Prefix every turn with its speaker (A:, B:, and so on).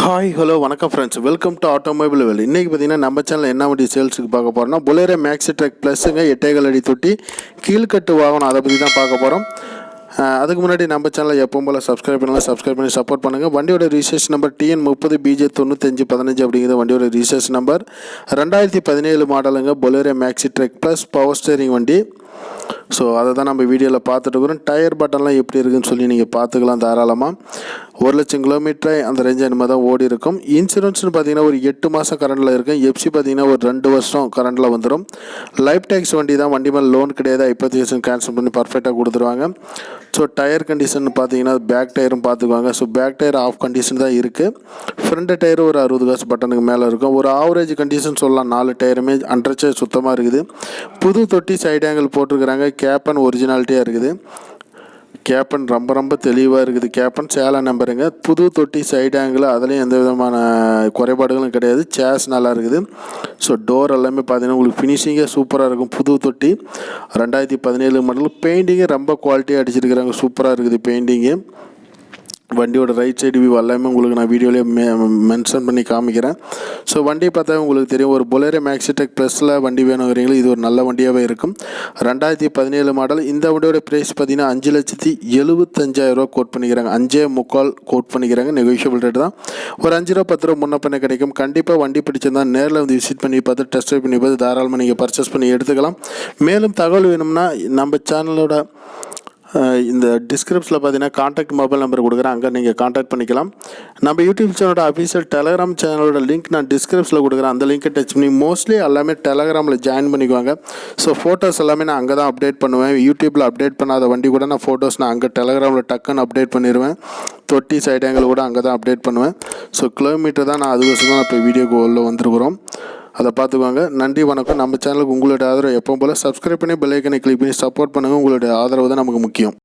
A: Hi hello வணக்கம் friends, welcome to automobile வேல். இன்றைக்கி பார்த்தீங்கன்னா நம்ம சேனலில் என்ன வண்டி சேல்ஸுக்கு பார்க்க போகிறோம்னா பொலேரோ மேக்ஸி ட்ரக் ப்ளஸ்ஸுங்க 8 அடி தொட்டி கீழ்கட்டு வாகனம், அதை பற்றி தான் பார்க்க போகிறோம். அதுக்கு முன்னாடி நம்ம சேனலை எப்பவும் போல் சப்ஸ்கிரைப் பண்ணி சப்போர்ட் பண்ணுங்கள். வண்டியோட ரிஜிஸ்ட்ரேஷன் நம்பர் TN30 BJ 9515 அப்படிங்கிற வண்டியோட ரிஜிஸ்ட்ரேஷன் நம்பர். 2017 மாடலுங்க Bolero maxi drug plus power steering வண்டி. ஸோ அதை தான் நம்ம வீடியோவில் பார்த்துட்டு இருக்கிறோம். டயர் பட்டன்லாம் எப்படி இருக்குதுன்னு சொல்லி நீங்கள் பார்த்துக்கலாம் தாராளமாக. 1,00,000 கிலோமீட்டர் அந்த ரேஞ்ச் என்னமா தான் ஓடி இருக்கும். இன்சூரன்ஸ்னு பார்த்தீங்கன்னா ஒரு 8 மாதம் கரண்டில் இருக்கும். எஃப்சி பார்த்தீங்கன்னா ஒரு 2 வருஷம் கரண்டில் வந்துடும். லைஃப் டேக்ஸ் வண்டி தான், வண்டி மேலே லோன் கிடையாது. 50% கேன்சல் பண்ணி பர்ஃபெக்டாக கொடுத்துருவாங்க. ஸோ டயர் கண்டிஷன் பார்த்தீங்கன்னா பேக் டயரும் பார்த்துக்குவாங்க. So back tyre of condition தான் இருக்குது. ஃப்ரண்ட் டயர் ஒரு 60 காசு பட்டனுக்கு மேலே இருக்கும். ஒரு ஆவரேஜ் கண்டிஷன் சொல்லலாம். 4 டயருமே அண்டர்ச்சே சுத்தமாக இருக்குது. புது தொட்டி சைடு ஆங்கிள் போட்டிருக்கிறாங்க. கேப்பன் ஒரிஜினாலிட்டியாக இருக்குது. கேப்பன் ரொம்ப தெளிவாக இருக்குது. கேப்பன் சேலை நம்பருங்க. புது தொட்டி சைடு ஆங்கிள், அதுலேயும் எந்த விதமான குறைபாடுகளும் கிடையாது. சேஸ் நல்லா இருக்குது. ஸோ டோர் எல்லாமே பார்த்தீங்கன்னா உங்களுக்கு ஃபினிஷிங்கே சூப்பராக இருக்கும். புது தொட்டி 2017 மாடல். பெயிண்டிங்கு ரொம்ப குவாலிட்டியாக அடிச்சிருக்கிறாங்க. சூப்பராக இருக்குது பெயிண்டிங்கு. வண்டியோட ரைட் சைடு வியூ எல்லாமே உங்களுக்கு நான் வீடியோலேயே மென்ஷன் பண்ணி காமிக்கிறேன். ஸோ வண்டி பார்த்தா உங்களுக்கு தெரியும். ஒரு பொலேரோ மேக்ஸி ட்ரக் ப்ளஸில் வண்டி வேணுங்கிறீங்களா, இது ஒரு நல்ல வண்டியாகவே இருக்கும். 2017 மாடல். இந்த வண்டியோட ப்ரைஸ் பார்த்தீங்கன்னா 5,75,000 கோட் பண்ணிக்கிறாங்க. 5.25 கோட் பண்ணிக்கிறாங்க. நெகோஷியபிள் ரேட் தான். ஒரு 5 ரூபா 10 ரூபா முன்ன பண்ண கிடைக்கும். கண்டிப்பாக வண்டி பிடிச்சிருந்தா நேரில் வந்து விசிட் பண்ணி பார்த்து டெஸ்ட் ட்ரைவ் பண்ணி பார்த்து தாராளமாக நீங்கள் பர்ச்சேஸ் பண்ணி எடுத்துக்கலாம். மேலும் தகவல் வேணும்னா நம்ம சேனலோட இந்த டிஸ்கிரிப்ஷனில் பார்த்தீங்கன்னா கான்டாக்ட் மொபைல் நம்பர் கொடுக்குறேன். அங்கே நீங்கள் கான்டாக்ட் பண்ணிக்கலாம். நம்ம யூடியூப் சேனலோட அஃபீஷியல் டெலகிராம் சேனலோட லிங்க் நான் டிஸ்கிரிப்ஷனில் கொடுக்குறேன். அந்த லிங்க்கை டச் பண்ணி மோஸ்ட்லி எல்லாமே டெலகிராமில் ஜாயின் பண்ணிக்குவாங்க. ஸோ ஃபோட்டோஸ் எல்லாமே நான் அங்கே தான் அப்டேட் பண்ணுவேன். யூடியூப்பில் அப்டேட் பண்ணாத வண்டி கூட நான் ஃபோட்டோஸ் அங்கே டெலகிராமில் டக்குன்னு அப்டேட் பண்ணிடுவேன். தொட்டி சைடு ஆங்கிள் கூட அங்கே தான் அப்டேட் பண்ணுவேன். ஸோ கிலோமீட்டர் தான் நான் அதுக்கோசம் தான் இப்போ வீடியோக்கு உள்ள வந்துருக்குறோம். அதை பார்த்துக்குவாங்க. நன்றி, வணக்கம். நம்ம சேனலுக்கு உங்களுடைய ஆதரவு எப்பவும் போல் சப்ஸ்கிரைப் பண்ணி பெல் ஐக்கனை கிளிக் பண்ணி சப்போர்ட் பண்ணுங்கள். உங்களுடைய ஆதரவு தான் நமக்கு முக்கியம்.